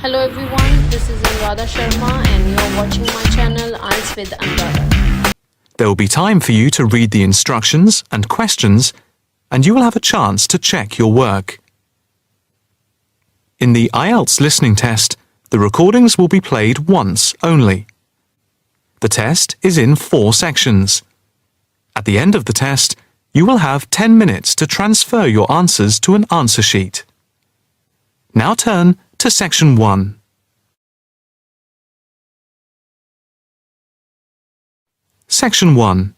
Hello everyone, this is Anuradha Sharma and you're watching my channel IELTS with Anuradha. There will be time for you to read the instructions and questions, and you will have a chance to check your work. In the IELTS listening test, the recordings will be played once only. The test is in 4 sections. At the end of the test, you will have 10 minutes to transfer your answers to an answer sheet. Now turn to Section 1. Section 1.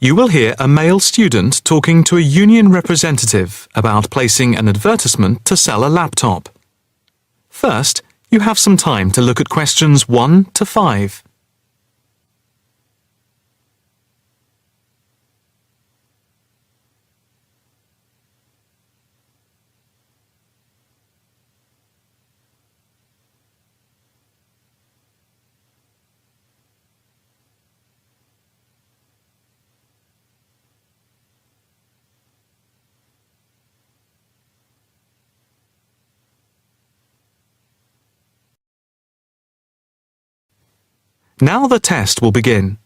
You will hear a male student talking to a union representative about placing an advertisement to sell a laptop. First, you have some time to look at questions 1 to 5. Now the test will begin.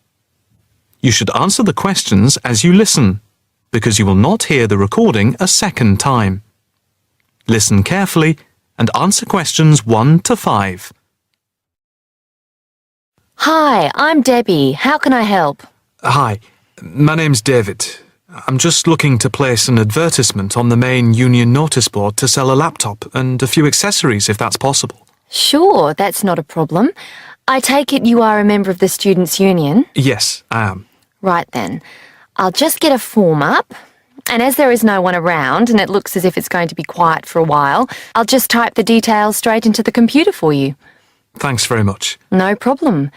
You should answer the questions as you listen, because you will not hear the recording a second time. Listen carefully and answer questions 1 to 5. Hi, I'm Debbie. How can I help? Hi, my name's David. I'm just looking to place an advertisement on the main union notice board to sell a laptop and a few accessories if that's possible. Sure, that's not a problem. I take it you are a member of the Students' Union? Yes, I am. Right then. I'll just get a form up, and as there is no one around and it looks as if it's going to be quiet for a while, I'll just type the details straight into the computer for you. Thanks very much. No problem.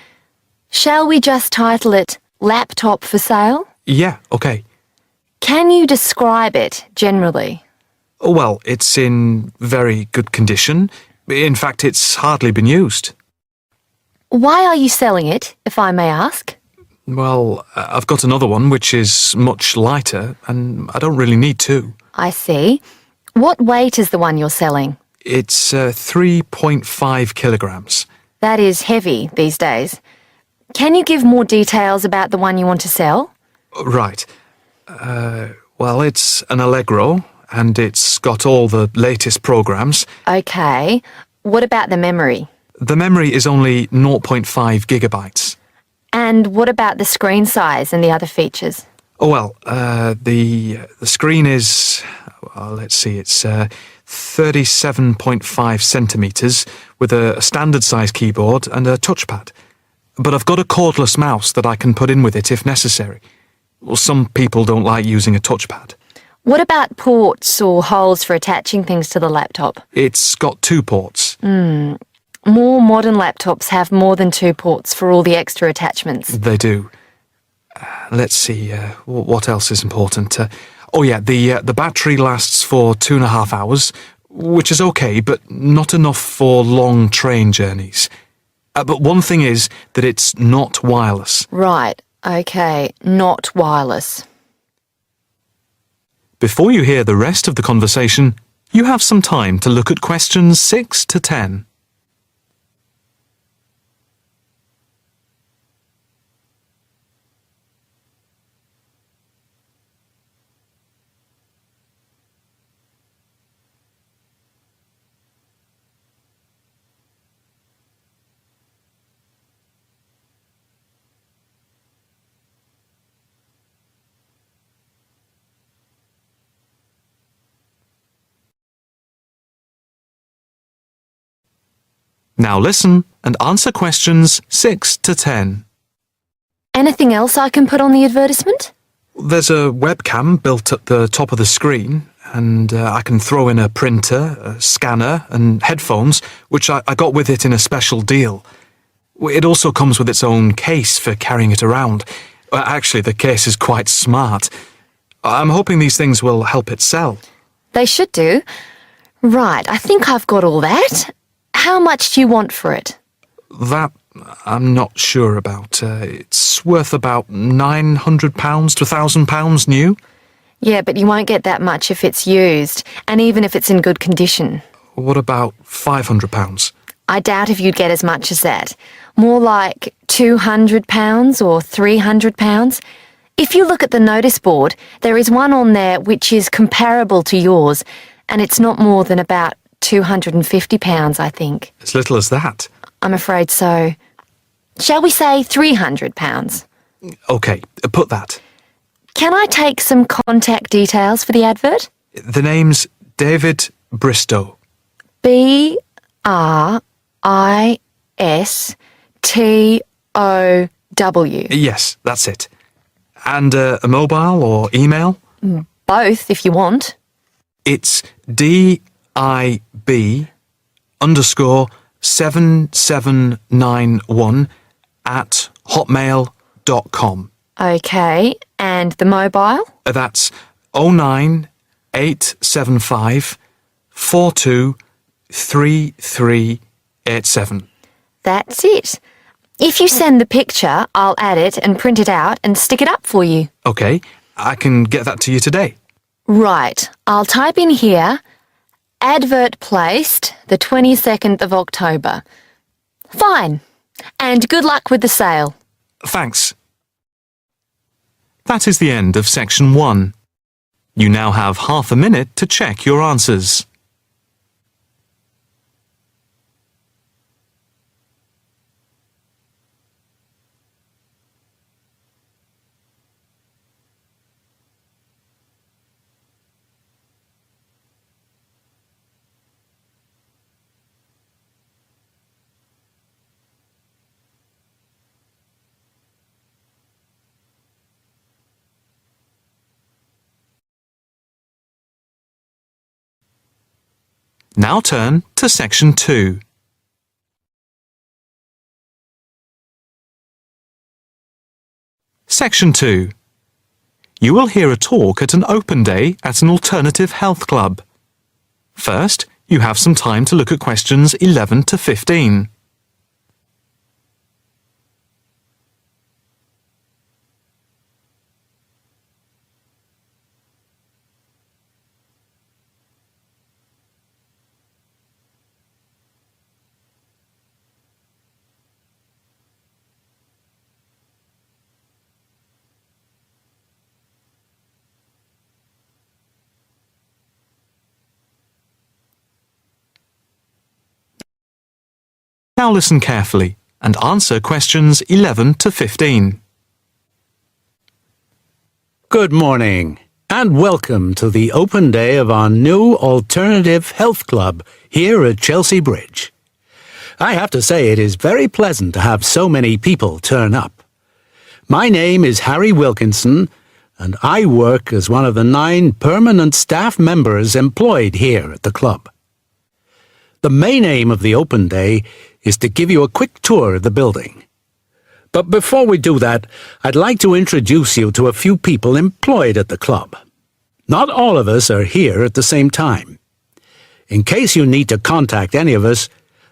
Shall we just title it Laptop for Sale? Yeah, okay. Can you describe it generally? Well, it's in very good condition. In fact, it's hardly been used. Why are you selling it, if I may ask? Well, I've got another one which is much lighter, and I don't really need two. I see. What weight is the one you're selling? It's 3.5 kilograms. That is heavy these days. Can you give more details about the one you want to sell? Right. Well, it's an Allegro, and it's got all the latest programs. Okay. What about the memory? The memory is only 0.5 gigabytes. And what about the screen size and the other features? Oh, well, the screen is, well, let's see, it's 37.5 centimetres with a standard size keyboard and a touchpad. But I've got a cordless mouse that I can put in with it if necessary. Well, some people don't like using a touchpad. What about ports or holes for attaching things to the laptop? It's got 2 ports. More modern laptops have more than 2 ports for all the extra attachments. They do. Let's see, what else is important? Oh yeah, the battery lasts for 2.5 hours, which is okay, but not enough for long train journeys. But one thing is that it's not wireless. Right, okay, not wireless. Before you hear the rest of the conversation, you have some time to look at questions 6 to 10. Now listen and answer questions 6 to 10. Anything else I can put on the advertisement? There's a webcam built at the top of the screen, and I can throw in a printer, a scanner, and headphones, which I got with it in a special deal. It also comes with its own case for carrying it around. Actually, the case is quite smart. I'm hoping these things will help it sell. They should do. Right, I think I've got all that. How much do you want for it? That I'm not sure about. It's worth about £900 to £1,000 new. Yeah, but you won't get that much if it's used, and even if it's in good condition. What about £500? I doubt if you'd get as much as that. More like £200 or £300. If you look at the notice board, there is one on there which is comparable to yours, and it's not more than about £250, I think. As little as that? I'm afraid so. Shall we say £300? OK, put that. Can I take some contact details for the advert? The name's David Bristow. BRISTOW. Yes, that's it. And a mobile or email? Both, if you want. It's DIB_7791 @hotmail.com. OK, and the mobile? That's 09875 423387. That's it. If you send the picture, I'll add it and print it out and stick it up for you. OK, I can get that to you today. Right, I'll type in here, advert placed the 22nd of October. Fine. And good luck with the sale. Thanks. That is the end of section 1. You now have half a minute to check your answers. Now turn to section 2. Section 2. You will hear a talk at an open day at an alternative health club. First, you have some time to look at questions 11 to 15. Now listen carefully and answer questions 11 to 15. Good morning and welcome to the open day of our new alternative health club here at Chelsea Bridge. I have to say it is very pleasant to have so many people turn up. My name is Harry Wilkinson and I work as one of the 9 permanent staff members employed here at the club. The main aim of the open day is to give you a quick tour of the building. But before we do that, I'd like to introduce you to a few people employed at the club. Not all of us are here at the same time. In case you need to contact any of us,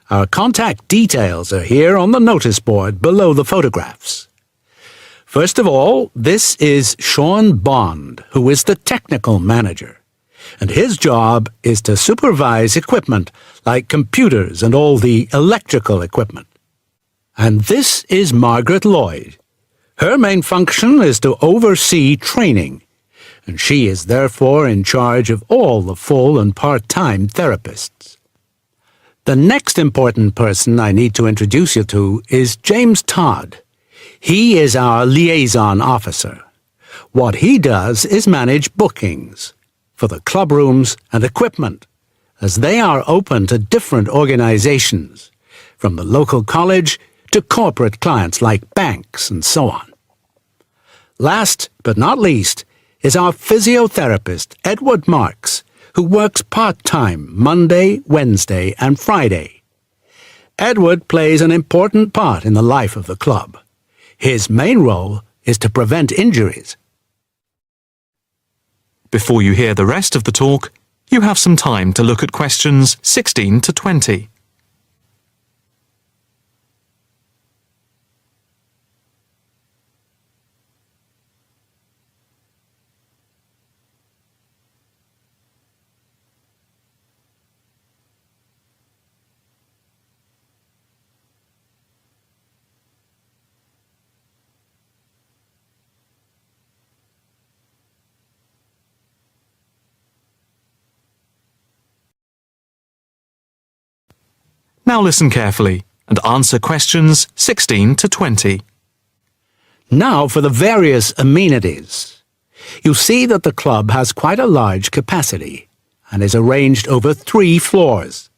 our contact details are here on the notice board below the photographs. First of all, this is Sean Bond, who is the technical manager. And his job is to supervise equipment like computers and all the electrical equipment. And this is Margaret Lloyd. Her main function is to oversee training, and she is therefore in charge of all the full and part-time therapists. The next important person I need to introduce you to is James Todd. He is our liaison officer. What he does is manage bookings for the club rooms and equipment, as they are open to different organizations, from the local college to corporate clients like banks and so on. Last but not least is our physiotherapist, Edward Marks, who works part-time Monday, Wednesday and Friday. Edward plays an important part in the life of the club. His main role is to prevent injuries. Before you hear the rest of the talk, you have some time to look at questions 16 to 20. Now listen carefully and answer questions 16 to 20. Now for the various amenities. You see that the club has quite a large capacity and is arranged over 3 floors.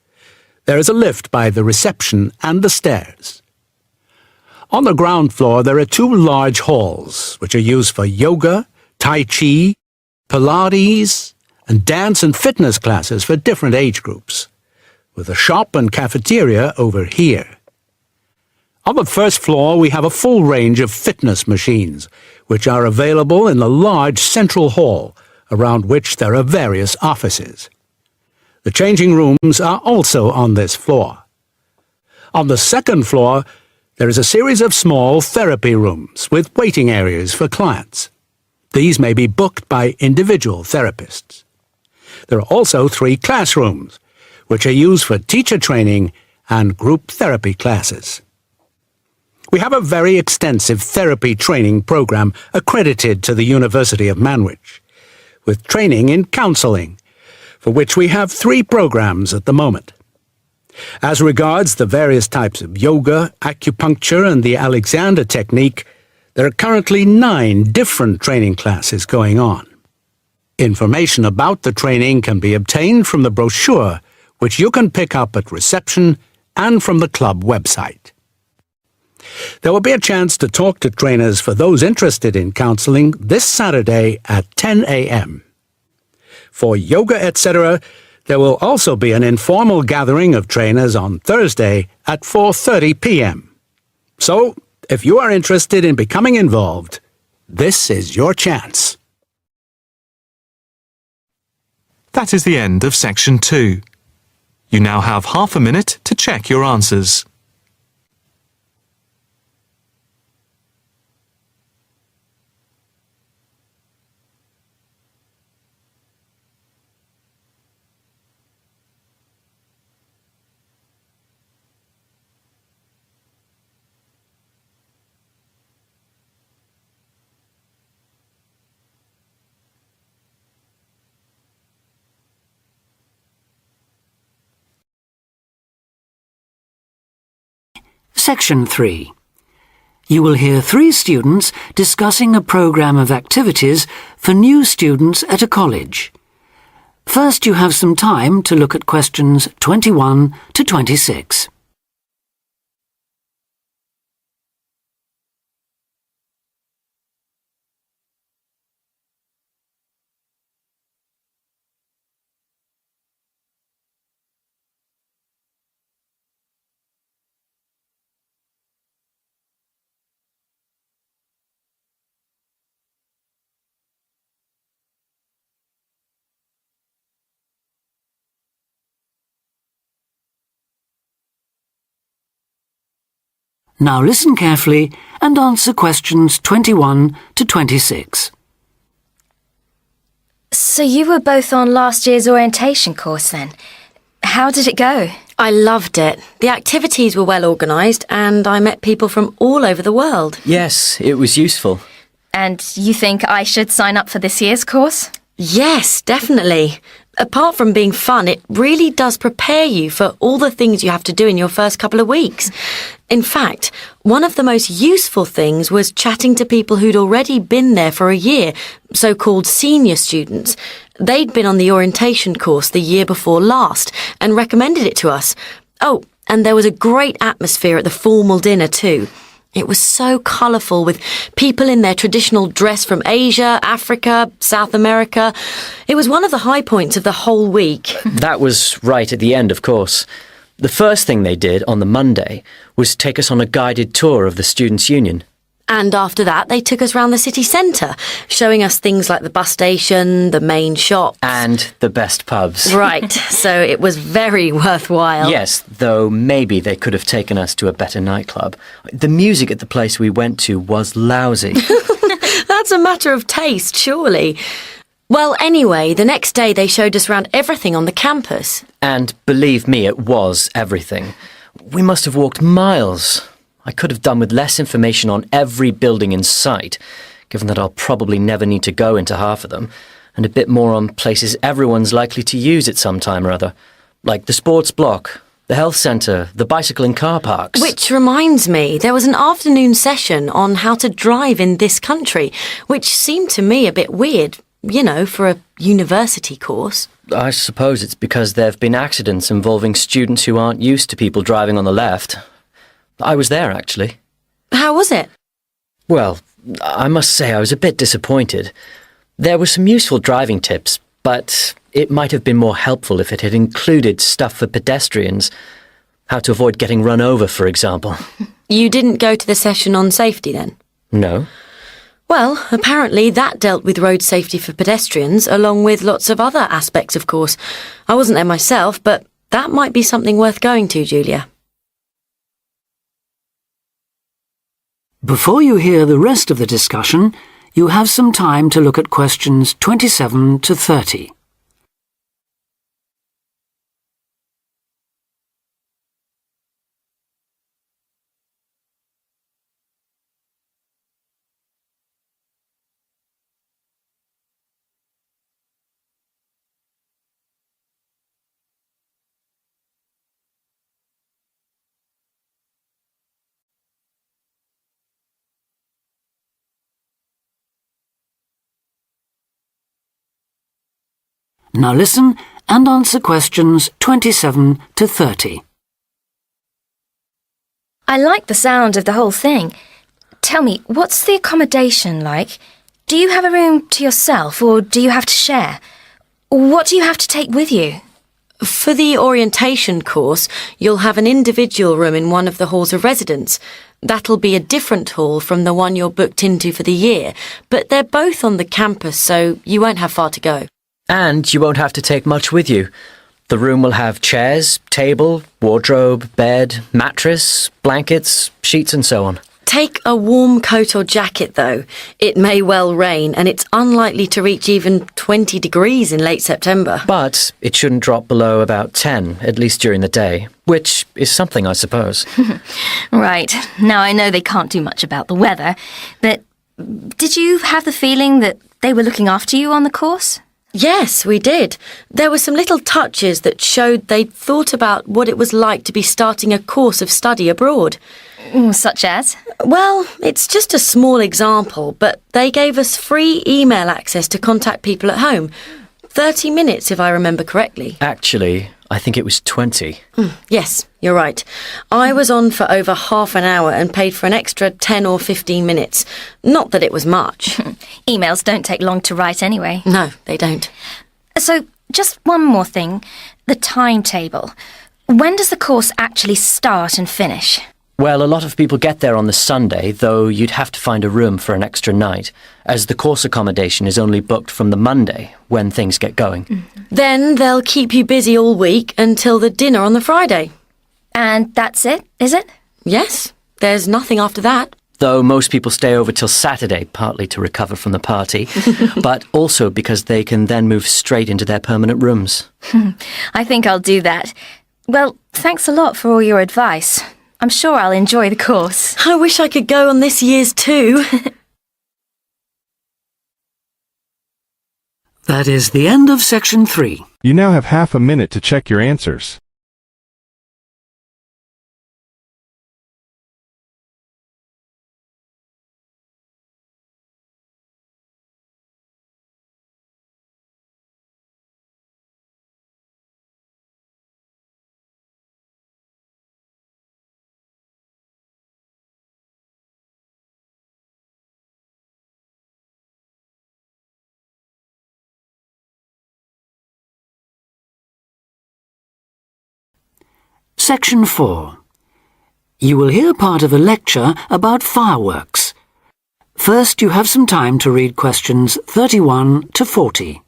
There is a lift by the reception and the stairs. On the ground floor there are 2 large halls which are used for yoga, tai chi, Pilates, and dance and fitness classes for different age groups, with a shop and cafeteria over here. On the first floor we have a full range of fitness machines, which are available in the large central hall, around which there are various offices. The changing rooms are also on this floor. On the second floor, there is a series of small therapy rooms with waiting areas for clients. These may be booked by individual therapists. There are also 3 classrooms, which are used for teacher training and group therapy classes. We have a very extensive therapy training program accredited to the University of Manwich, with training in counselling, for which we have 3 programs at the moment. As regards the various types of yoga, acupuncture and the Alexander technique, there are currently 9 different training classes going on. Information about the training can be obtained from the brochure, which you can pick up at reception and from the club website. There will be a chance to talk to trainers for those interested in counselling this Saturday at 10 a.m. For yoga, etc., there will also be an informal gathering of trainers on Thursday at 4:30 p.m. So, if you are interested in becoming involved, this is your chance. That is the end of section 2. You now have half a minute to check your answers. Section 3. You will hear 3 students discussing a programme of activities for new students at a college. First, you have some time to look at questions 21 to 26. Now listen carefully and answer questions 21 to 26. So you were both on last year's orientation course then? How did it go? I loved it. The activities were well organised and I met people from all over the world. Yes, it was useful. And you think I should sign up for this year's course? Yes, definitely. Apart from being fun, it really does prepare you for all the things you have to do in your first couple of weeks. In fact, one of the most useful things was chatting to people who'd already been there for a year, so-called senior students. They'd been on the orientation course the year before last and recommended it to us. Oh, and there was a great atmosphere at the formal dinner too. It was so colourful with people in their traditional dress from Asia, Africa, South America. It was one of the high points of the whole week. That was right at the end, of course. The first thing they did on the Monday was take us on a guided tour of the Students' Union. And after that, they took us round the city centre, showing us things like the bus station, the main shops. And the best pubs. Right, so it was very worthwhile. Yes, though maybe they could have taken us to a better nightclub. The music at the place we went to was lousy. That's a matter of taste, surely. Well, anyway, the next day they showed us around everything on the campus. And believe me, it was everything. We must have walked miles. I could have done with less information on every building in sight, given that I'll probably never need to go into half of them, and a bit more on places everyone's likely to use at some time or other, like the sports block The health centre, the bicycle and car parks. Which reminds me, there was an afternoon session on how to drive in this country, which seemed to me a bit weird, you know, for a university course. I suppose it's because there have been accidents involving students who aren't used to people driving on the left. I was there, actually. How was it? Well, I must say I was a bit disappointed. There were some useful driving tips, but it might have been more helpful if it had included stuff for pedestrians. How to avoid getting run over, for example. You didn't go to the session on safety then? No. Well, apparently that dealt with road safety for pedestrians, along with lots of other aspects, of course. I wasn't there myself, but that might be something worth going to, Julia. Before you hear the rest of the discussion, you have some time to look at questions 27 to 30. Now listen and answer questions 27 to 30. I like the sound of the whole thing. Tell me, what's the accommodation like? Do you have a room to yourself or do you have to share? What do you have to take with you? For the orientation course, you'll have an individual room in one of the halls of residence. That'll be a different hall from the one you're booked into for the year, but they're both on the campus, so you won't have far to go. And you won't have to take much with you. The room will have chairs, table, wardrobe, bed, mattress, blankets, sheets and so on. Take a warm coat or jacket, though. It may well rain, and it's unlikely to reach even 20 degrees in late September. But it shouldn't drop below about 10, at least during the day, which is something, I suppose. Right. Now I know they can't do much about the weather, but did you have the feeling that they were looking after you on the course? Yes, we did. There were some little touches that showed they'd thought about what it was like to be starting a course of study abroad. Such as? Well, it's just a small example, but they gave us free email access to contact people at home. 30 minutes, if I remember correctly. Actually, I think it was 20. Yes, you're right. I was on for over half an hour and paid for an extra 10 or 15 minutes. Not that it was much. Emails don't take long to write anyway. No, they don't. So, just one more thing. The timetable. When does the course actually start and finish? Well, a lot of people get there on the Sunday, though you'd have to find a room for an extra night, as the course accommodation is only booked from the Monday, when things get going. Then they'll keep you busy all week until the dinner on the Friday. And that's it, is it? Yes, there's nothing after that. Though most people stay over till Saturday, partly to recover from the party, but also because they can then move straight into their permanent rooms. I think I'll do that. Well, thanks a lot for all your advice. I'm sure I'll enjoy the course. I wish I could go on this year's too. That is the end of section 3. You now have half a minute to check your answers. Section 4. You will hear part of a lecture about fireworks. First, you have some time to read questions 31 to 40.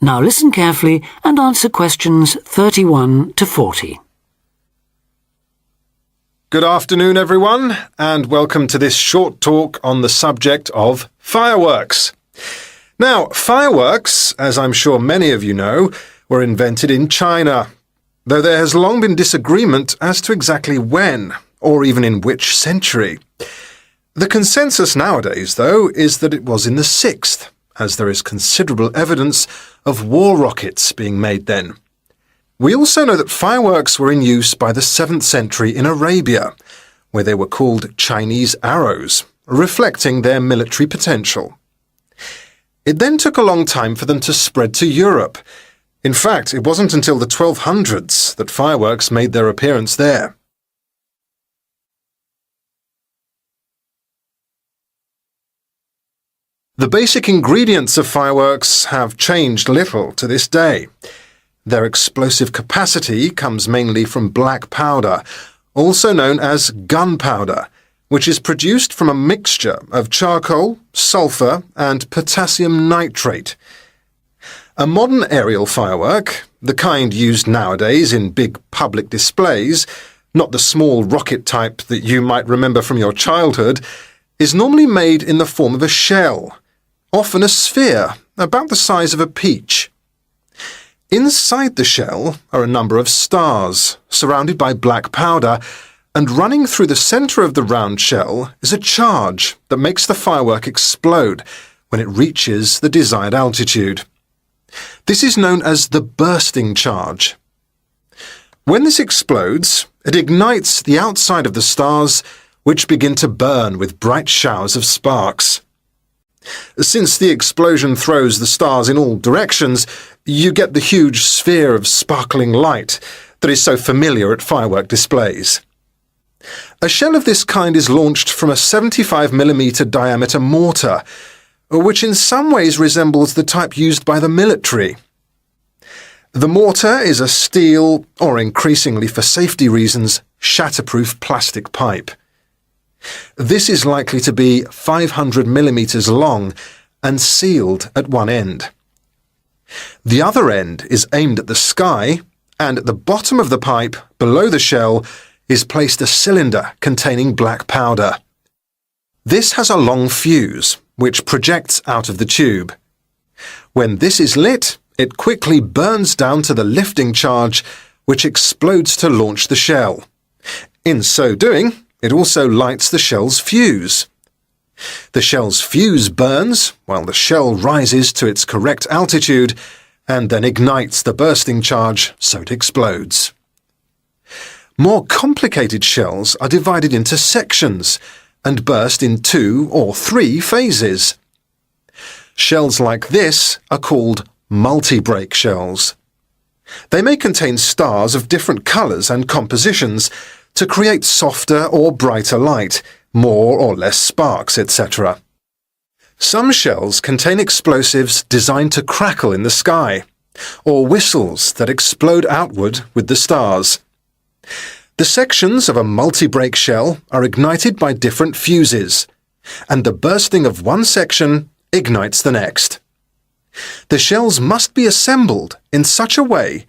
Now listen carefully and answer questions 31 to 40. Good afternoon, everyone, and welcome to this short talk on the subject of fireworks. Now, fireworks, as I'm sure many of you know, were invented in China, though there has long been disagreement as to exactly when, or even in which century. The consensus nowadays, though, is that it was in the 6th, as there is considerable evidence of war rockets being made then. We also know that fireworks were in use by the 7th century in Arabia, where they were called Chinese arrows, reflecting their military potential. It then took a long time for them to spread to Europe. In fact, it wasn't until the 1200s that fireworks made their appearance there. The basic ingredients of fireworks have changed little to this day. Their explosive capacity comes mainly from black powder, also known as gunpowder, which is produced from a mixture of charcoal, sulfur, and potassium nitrate. A modern aerial firework, the kind used nowadays in big public displays, not the small rocket type that you might remember from your childhood, is normally made in the form of a shell, often a sphere about the size of a peach. Inside the shell are a number of stars, surrounded by black powder, and running through the centre of the round shell is a charge that makes the firework explode when it reaches the desired altitude. This is known as the bursting charge. When this explodes, it ignites the outside of the stars, which begin to burn with bright showers of sparks. Since the explosion throws the stars in all directions, you get the huge sphere of sparkling light that is so familiar at firework displays. A shell of this kind is launched from a 75mm diameter mortar, which in some ways resembles the type used by the military. The mortar is a steel, or increasingly for safety reasons, shatterproof plastic pipe. This is likely to be 500mm long and sealed at one end. The other end is aimed at the sky, and at the bottom of the pipe, below the shell, is placed a cylinder containing black powder. This has a long fuse, which projects out of the tube. When this is lit, it quickly burns down to the lifting charge, which explodes to launch the shell. In so doing, it also lights the shell's fuse. The shell's fuse burns while the shell rises to its correct altitude and then ignites the bursting charge so it explodes. More complicated shells are divided into sections and burst in 2 or 3 phases. Shells like this are called multi-break shells. They may contain stars of different colours and compositions to create softer or brighter light, more or less sparks, etc. Some shells contain explosives designed to crackle in the sky, or whistles that explode outward with the stars. The sections of a multi-break shell are ignited by different fuses, and the bursting of one section ignites the next. The shells must be assembled in such a way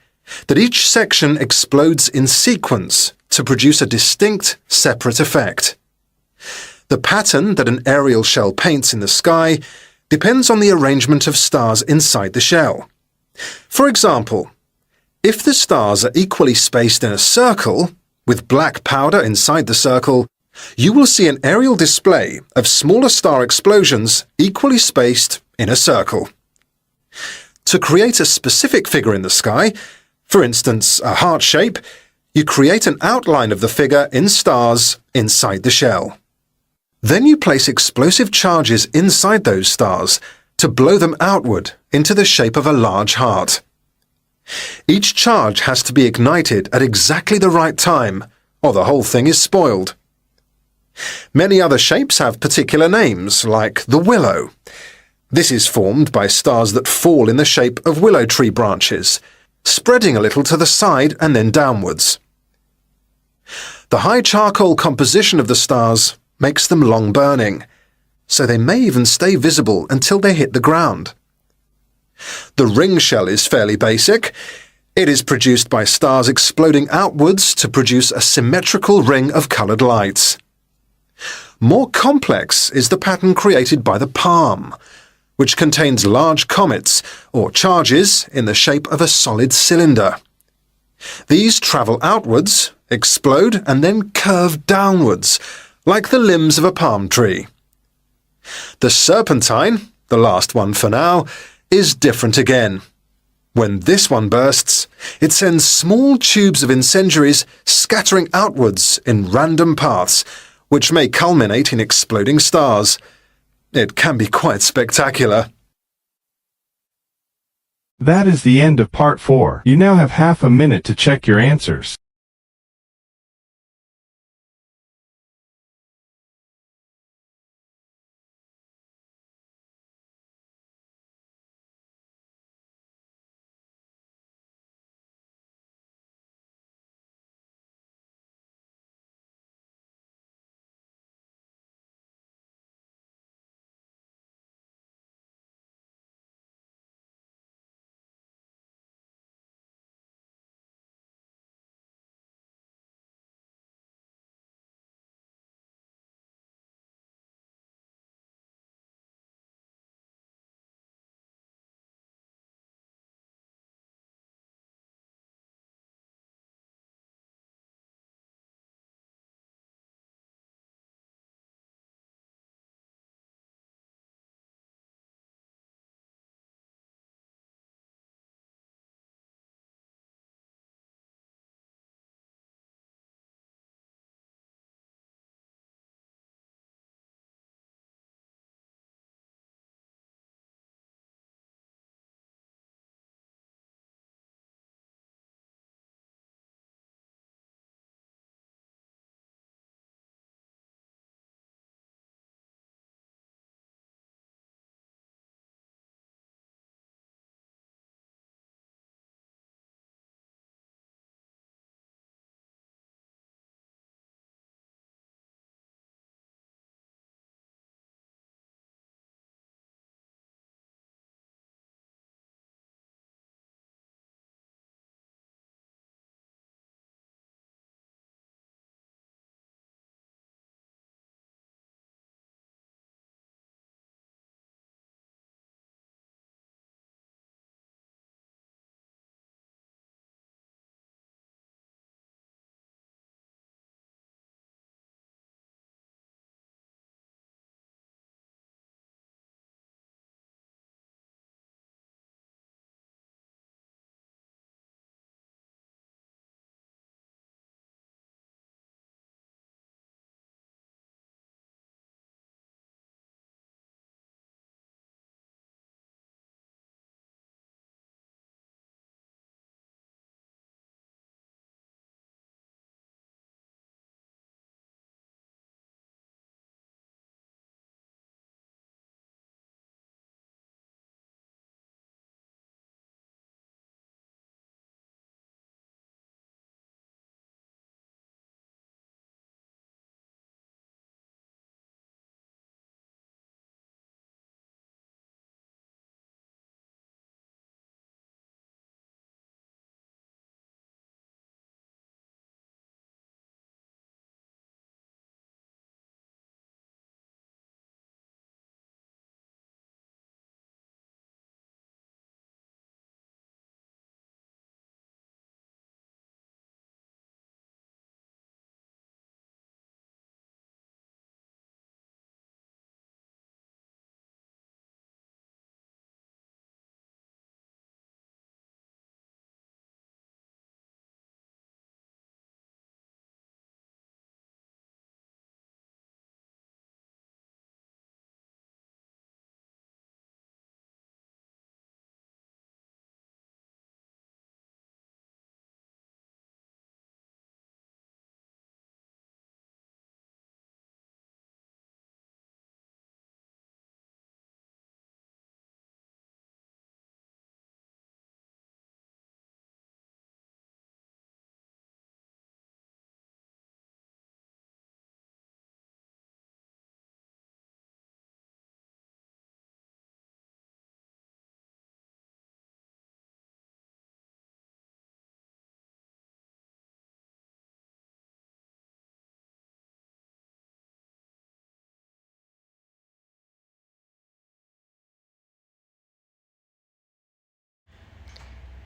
that each section explodes in sequence to produce a distinct, separate effect. The pattern that an aerial shell paints in the sky depends on the arrangement of stars inside the shell. For example, if the stars are equally spaced in a circle, with black powder inside the circle, you will see an aerial display of smaller star explosions equally spaced in a circle. To create a specific figure in the sky, for instance a heart shape, you create an outline of the figure in stars inside the shell. Then you place explosive charges inside those stars to blow them outward into the shape of a large heart. Each charge has to be ignited at exactly the right time, or the whole thing is spoiled. Many other shapes have particular names, like the willow. This is formed by stars that fall in the shape of willow tree branches, spreading a little to the side and then downwards. The high charcoal composition of the stars makes them long burning, so they may even stay visible until they hit the ground. The ring shell is fairly basic. It is produced by stars exploding outwards to produce a symmetrical ring of coloured lights. More complex is the pattern created by the palm, which contains large comets or charges in the shape of a solid cylinder. These travel outwards, explode, and then curve downwards, like the limbs of a palm tree. The serpentine, the last one for now, is different again. When this one bursts, it sends small tubes of incendiaries scattering outwards in random paths, which may culminate in exploding stars. It can be quite spectacular. That is the end of part 4. You now have half a minute to check your answers.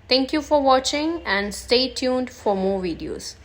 Thank you for watching and stay tuned for more videos.